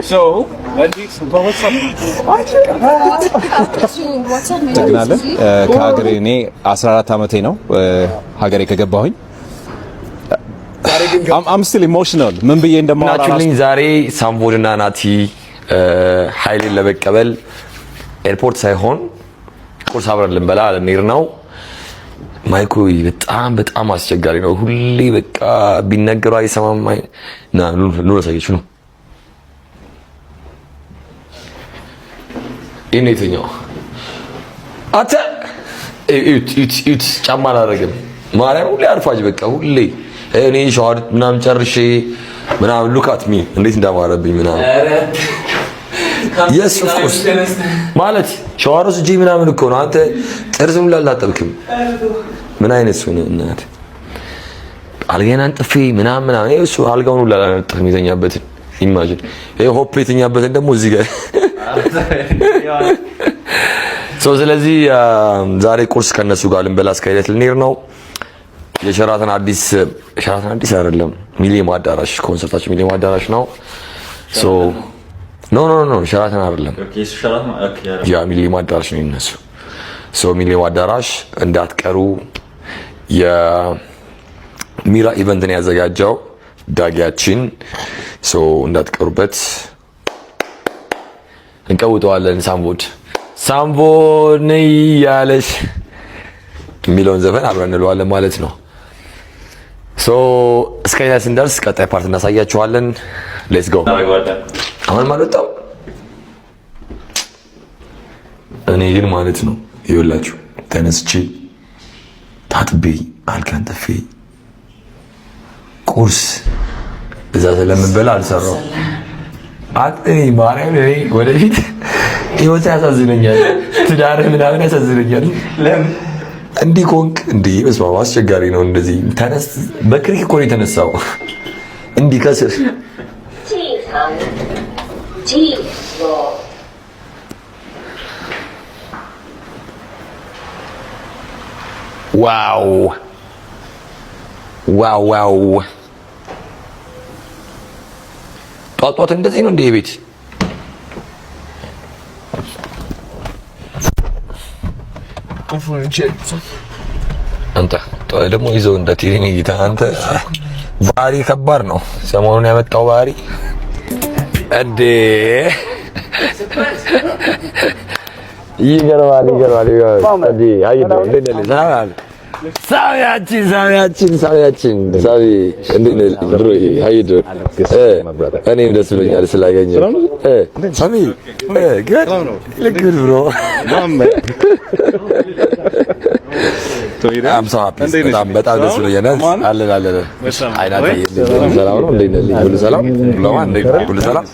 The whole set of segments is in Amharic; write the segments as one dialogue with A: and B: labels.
A: So,
B: ተግናለን ከሀገሬ እኔ 14 ዓመቴ ነው ሀገሬ ከገባሁኝ I'm still emotional ምን ብዬ እንደማወራችሁ
C: ዛሬ ሳምቦልና ናቲ ኃይሌን ለመቀበል ኤርፖርት ሳይሆን ቁርስ አብረን ልንበላ ልንሄድ ነው። ማይኩ በጣም አስቸጋሪ ነው። ሁሌ በቃ ቢነገሩ አይሰማም። ና ኑ ለሳየች ነው ኢኔትኛው አተ ኢት ጫማ አላደረግም። ማርያም ሁሌ አርፋጅ በቃ ሁሌ እኔ ሻወር ምናምን ጨርሼ ምናምን ሉካት ሚ እንዴት እንዳማረብኝ ምናምን yes of course ማለት ሻወር ወስጄ ምናምን እኮ ነው። አንተ ጥርዝም ላላጠብክም ምን አይነት ሰው ነህ እናት? አልጋዬን አንጥፌ ምናምን እሱ አልጋውን ሁላ ላላጠፍ የሚተኛበትን ኢማጂን ሆፕ የተኛበትን ደግሞ እዚህ ጋር ስለዚህ ዛሬ ቁርስ ከነሱ ጋር ልንበላ እስከ ልንሄድ ነው። የሸራተን አዲስ አይደለም ሚሊኒየም አዳራሽ ኮንሰርታችን ሚሊኒየም አዳራሽ ነው። ኖ ሸራተን አይደለም ያ ሚሊኒየም አዳራሽ ነው የነሱ። ሚሊኒየም አዳራሽ እንዳትቀሩ። የሚራ ኢቨንትን ያዘጋጀው ዳጊያችን እንዳትቀሩበት። እንቀውጠዋለን ሳምቦን ያለሽ የሚለውን ዘፈን አብረን እንለዋለን ማለት ነው። እስከ ስንደርስ ቀጣይ ፓርት እናሳያችኋለን። ሌትስ ጎ። አሁን ማለት ነው እኔ ግን ማለት ነው ይኸውላችሁ ተነስቼ ታጥቤ አልጋን ጥፌ ቁርስ እዛ ስለምንበላ አልሰራው አጥኔ ማርያም እኔ ወደፊት ህይወት ያሳዝነኛል፣ ትዳር ምናምን ያሳዝነኛል። ለምን እንዲህ ኮንክ እንዲህ በስመ አብ አስቸጋሪ ነው። እንደዚህ ተነስ በክሪክ እኮ ነው የተነሳው እንዲህ ከስር ዋው ጧት እንደዚህ ነው እንደ ቤት አንተ ደግሞ ይዘው እንደ ቲቪ ጌታ አንተ ባህሪ ከባድ ነው። ሰሞኑን ያመጣው ባህሪ እንዴ ይገርማል። እንዴ አይደ እንደነለ ሳሚያችን ሳሚ እንደነለ ብሮ አይደ እኔም ደስ ብሎኛል ስላገኘሁ ሳሚ ግድ ብሮ I'm so happy በጣም ደስ ብሎኛል። አለን አይናት ሰላም ነው እንዴ ነልኝ ሁሉ ሰላም ሁሉ ሰላም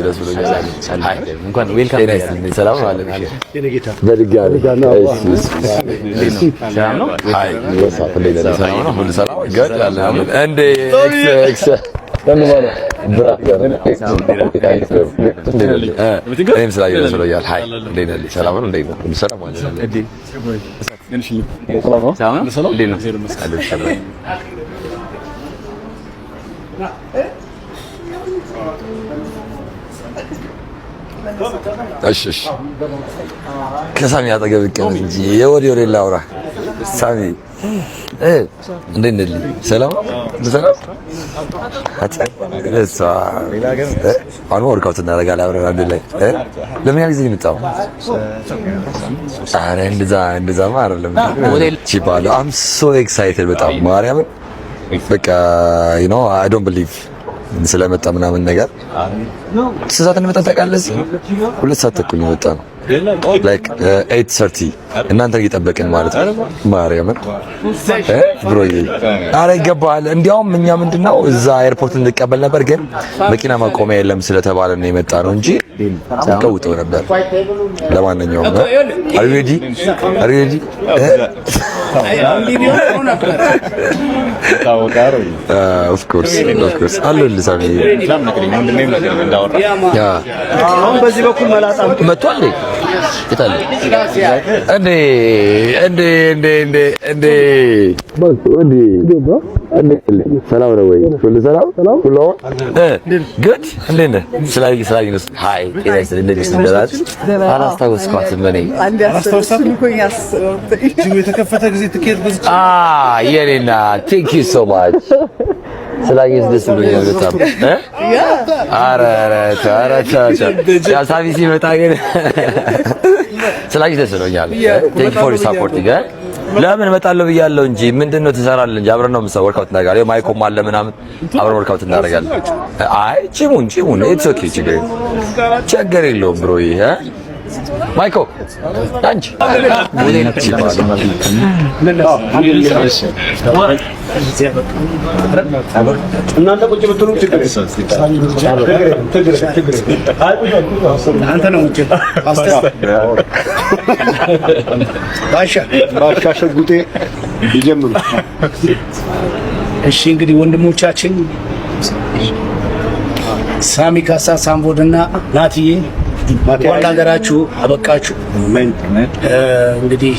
C: ደስ ብሎኛል። እንኳን ዌልካም ሰላም አለን በድጋሚ ሰላም ነው። አይ ወሳፍ እንዴ ነልኝ ሰላም ነው ሁሉ ሰላም ገድ አለን እንዴ ኤክስ እኔም ስላየሁ ደስ ብሎኛል። ሀይ እንዴት ነህ? ሰላም ነው? እንዴት ነው? ሁሉ ሰላም ማለት ነው? እሺ ከሳሚ አጠገብ ይቀመጥ እንጂ የወዲህ ወዲህ ላውራ። ሳሚ እንዴት ነህ? ሰላም ሰላም አሁን ወርካውት እናደርጋለን አብረን አንድ ላይ። ለምን ያህል ጊዜ የመጣው? ኧረ እንደዛማ አይደለም ሲባል I'm so excited በጣም ማርያምን በቃ you know I don't believe ስለመጣ ምናምን ነገር ስዛት እንመጣ ታውቃለህ። 2 ሰዓት ተኩል ነው የመጣ ነው like 8:30 እናንተ እየጠበቅን ማለት ነው። ማርያምን ብሮዬ ኧረ ይገባል። እንዲያውም እኛ ምንድነው እዛ ኤርፖርት እንቀበል ነበር፣ ግን መኪና ማቆሚያ የለም ስለተባለ ነው የመጣ ነው እንጂ ቀውጠው ነበር። ለማንኛውም are you ready ኦፍ ኮርስ አለልህ ሳሚ
A: አሁን በዚህ በኩል መላጣ
C: መጥቷል ሰላም ነው ወይ? ሁሉ ሰላም ሁሉ ጉድ እንዴት ነህ? ስላየነው ሃይ አላስታወስኳትም። እኔ
A: የተከፈተ ጊዜ ትኬት ብዙ
C: የኔና ቴንክ ዩ ሶ ማች ስላየሽ ደስ ብሎኛል በጣም ኧረ ሳሚ ሲመጣ ግን ስላየሽ ደስ ብሎኛል። ቴንክ ፎር ሳፖርቲንግ ለምን እመጣለሁ ብያለሁ እንጂ ምንድነው ትሰራለህ እንጂ አብረን ነው የምንሰራው። ወርካውት እናደርጋለን። ማይኮም አለ ምናምን አብረን ወርካውት እናደርጋለን። አይ ቺሙን ኢትስ ኦኬ ችግር የለውም ብሮ ይሄ ማይኮ አንቺ
A: እናንተ ቁጭ ብትሉ ችግር አንተ ነው እንጂ ባሻ ሸጉጤ ይጀምሩ። እሺ እንግዲህ ወንድሞቻችን ሳሚ ካሳ ሳምቦድና ናቲዬ እንኳን ሀገራችሁ አበቃችሁ። እንግዲህ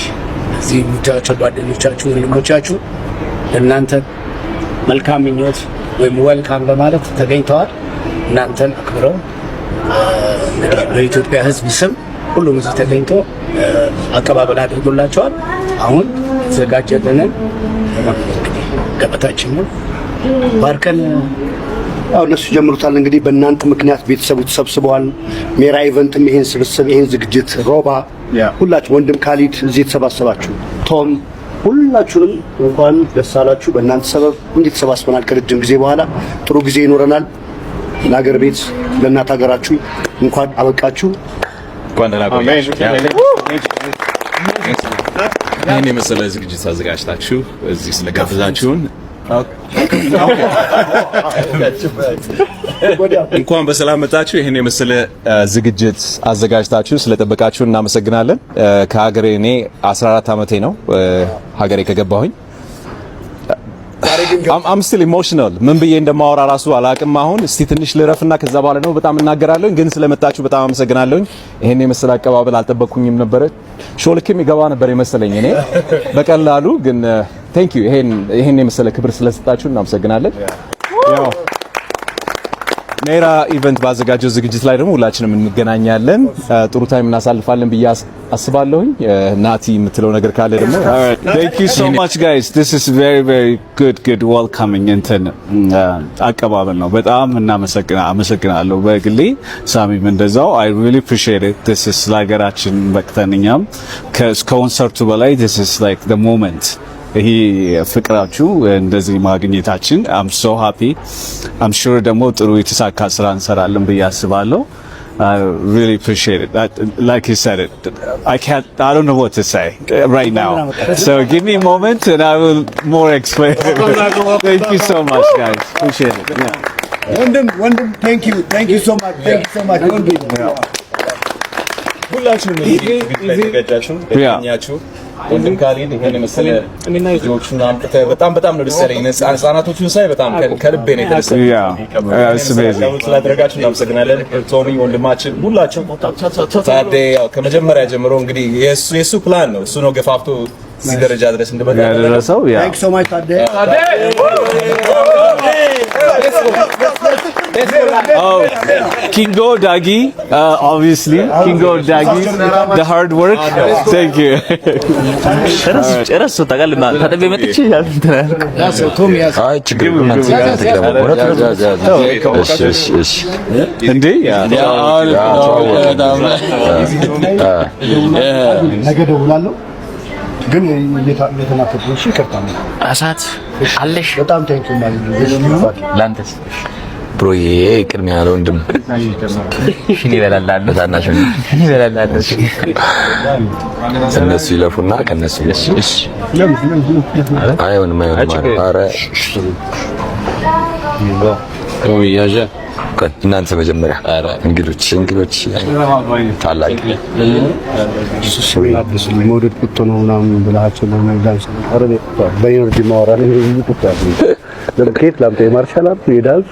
A: እዚህ ብቻቸው ጓደኞቻችሁ ወንድሞቻችሁ እናንተ መልካም ምኞት ወይም ዌልካም በማለት ተገኝተዋል። እናንተን አክብረው በኢትዮጵያ ሕዝብ ስም ሁሉም እዚህ ተገኝቶ አቀባበል አድርጎላቸዋል። አሁን ተዘጋጀልን ገበታችን ነው ባርከን እነሱ ጀምሩታል። እንግዲህ በእናንተ ምክንያት ቤተሰቡ ተሰብስበዋል። ሜራ ኢቨንትም ይሄን ስብስብ ይሄን ዝግጅት ሮባ ሁላችሁ ወንድም ካሊድ እዚህ ተሰባሰባችሁ ቶም ሁላችሁንም እንኳን ደስ አላችሁ። በእናንተ ሰበብ እንዲህ ተሰባስበናል። ከረጅም ጊዜ በኋላ ጥሩ ጊዜ ይኖረናል። ለሀገር ቤት ለእናት ሀገራችሁ እንኳን አበቃችሁ።
B: እንኳን ደህና ቆያችሁ። ይህን የመሰለ ዝግጅት አዘጋጅታችሁ እዚህ ስለጋበዛችሁን እንኳን በሰላም መጣችሁ። ይሄን የመሰለ ዝግጅት አዘጋጅታችሁ ስለጠበቃችሁ እናመሰግናለን። ከሀገሬ እኔ 14 ዓመቴ ነው ሀገሬ ከገባሁኝ። I'm still emotional ምን ብዬ እንደማወራ ራሱ አላቅም። አሁን እስቲ ትንሽ ልረፍና ከዛ በኋላ ነው በጣም እናገራለሁ። ግን ስለመጣችሁ በጣም አመሰግናለሁ። ይሄን የመሰለ አቀባበል አልጠበቅኩኝም ነበር። ሾልክም ይገባ ነበር የመሰለኝ እኔ በቀላሉ ግን ቴንክ ዩ ይሄን የመሰለ ክብር ስለሰጣችሁ እናመሰግናለን። ያው ሜራ ኢቨንት ባዘጋጀው ዝግጅት ላይ ደግሞ ሁላችንም እንገናኛለን። ጥሩ ታይም እናሳልፋለን ብዬ አስባለሁኝ። ናቲ የምትለው ነገር ካለ ደግሞ
D: Thank you so much guys. This is very good welcoming እንትን አቀባበል ነው። በጣም አመሰግናለሁ በግሌ ሳሚም እንደዛው I really appreciate it. This is ለሀገራችን በቅተንኛም ከኮንሰርቱ በላይ this is like the moment ይሄ ፍቅራችሁ እንደዚህ ማግኘታችን I'm so happy. I'm sure ደግሞ ጥሩ የተሳካ ስራ እንሰራለን ብዬ አስባለሁ. I really appreciate it. Like you said it, I don't know what to say right now. So give me a moment and I will more explain. Thank you so much guys. Appreciate it. Yeah.
A: ወንድም thank you so much. ሁላችሁም
B: ተዘጋጃችሁ በእኛችሁ ወንድም ካሊድ ይሄን መሰለ ልጆቹን አምጥተህ በጣም ነው ደስ ያለኝ። ህፃናቶቹን ሳይ በጣም ከልቤ ነው የተደሰተው። ስላደረጋችሁ እናመሰግናለን። ቶሚ ወንድማችን ሁላችሁም ታዴ ያው ከመጀመሪያ ጀምሮ እንግዲህ የሱ ፕላን ነው። እሱ ነው ገፋፍቶ እዚህ ደረጃ ድረስ እንደመጣ ያደረሰው።
A: Thanks so much ታዴ።
D: Oh, Kingo Dagi, obviously Kingo Dagi, the hard work. Thank you.
E: ጨረሱ ታጋለማ ታደበ መጥቼ
C: አይ ችግር
D: እንዴ
A: ነገ ደውላለሁ ግን እየተናፈቁ እሺ ይከርታል
E: አሳት አለሽ
A: በጣም ቴንኪው ማለት
E: ላንተስ
C: ብሮዬ ቅድሚያ ያለው ወንድም
E: ሽኒ ይበላላል ታናሽ ሽኒ ይበላላል
C: እነሱ ይለፉና ከነሱ እሺ አይሆንም ኧረ ያዣ እናንተ መጀመሪያ እንግዶች ታላቅ
A: መውደድ ቁጥቶ ነው ምናምን ብላችሁ ነው ዳንስ በኢነርጂ ማወራ ነው ለኬት ላምጤ ማርሻል አርት ይዳል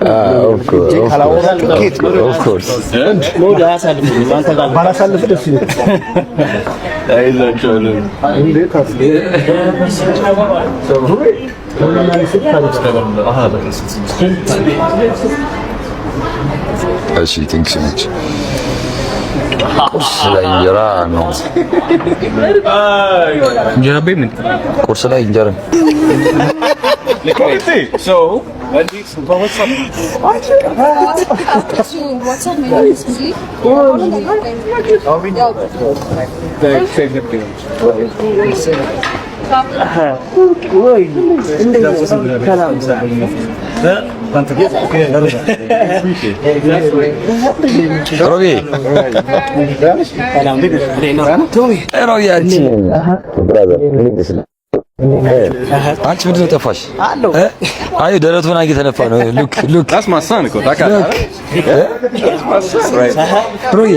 A: ኦፍ ኮርስ ነው ያሳልፍ አንተ ጋር ባላሳልፍ ደስ ይላል አይዛቸው ነው እንዴት
C: እሺ ቲንክስ ነች ቁርስ ላይ እንጀራ ነው እንጀራ በምን ቁርስ ላይ እንጀራ
D: So, what's up?
C: አንቺ ምንድን ነው ጠፋሽ? አይ ደረቱን እየተነፋ ነው። ሉክ
B: that's my son እኮ ታውቃለህ።
C: ሮይ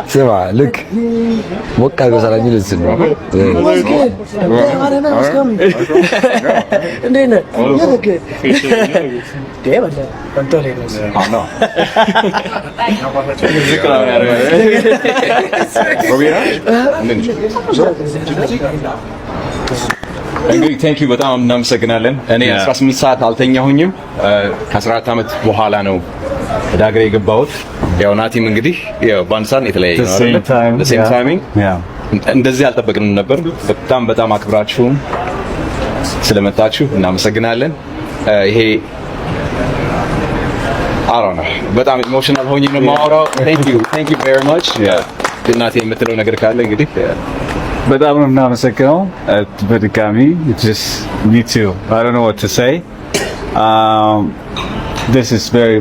C: ስማ ልክ ሞቃ ገሰራ ሚልስ ነው
B: እንግዲህ ቴንክ ዩ በጣም እናመሰግናለን። እኔ 18 ሰዓት አልተኛሁኝም። ከ14 ዓመት በኋላ ነው ወደ ሀገሬ የገባሁት። ያው ናቲም እንግዲህ ያው በአንድ ሰዓት የተለያየ ነው አይደል? ሴም ታይሚንግ እንደዚህ አልጠበቅንም ነበር። በጣም አክብራችሁም ስለመጣችሁ እናመሰግናለን። ይሄ አሮና በጣም ኢሞሽናል ሆኜ ነው የማወራው። ቴንክ ዩ ቬሪ ማች። እናቴ የምትለው ነገር ካለ እንግዲህ
D: በጣም ነው የምናመሰግነው በድጋሚ just me too I don't know what to say. This is very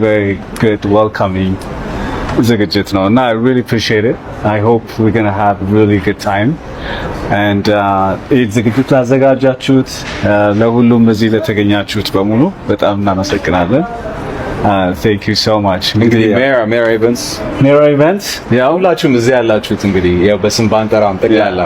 D: good welcoming ዝግጅት ነው እና I really appreciate it. I hope we're going to have a really good time and ዝግጅቱ አዘጋጃችሁት ለሁሉም እዚህ ለተገኛችሁት በሙሉ በጣም እናመሰግናለን። Thank you so much.
B: እንግዲህ ሜራ ኢቨንትስ
D: ያው
B: ሁላችሁም እዚህ ያላችሁት እንግዲህ ያው በስም ባንጠራም ጠቅላላ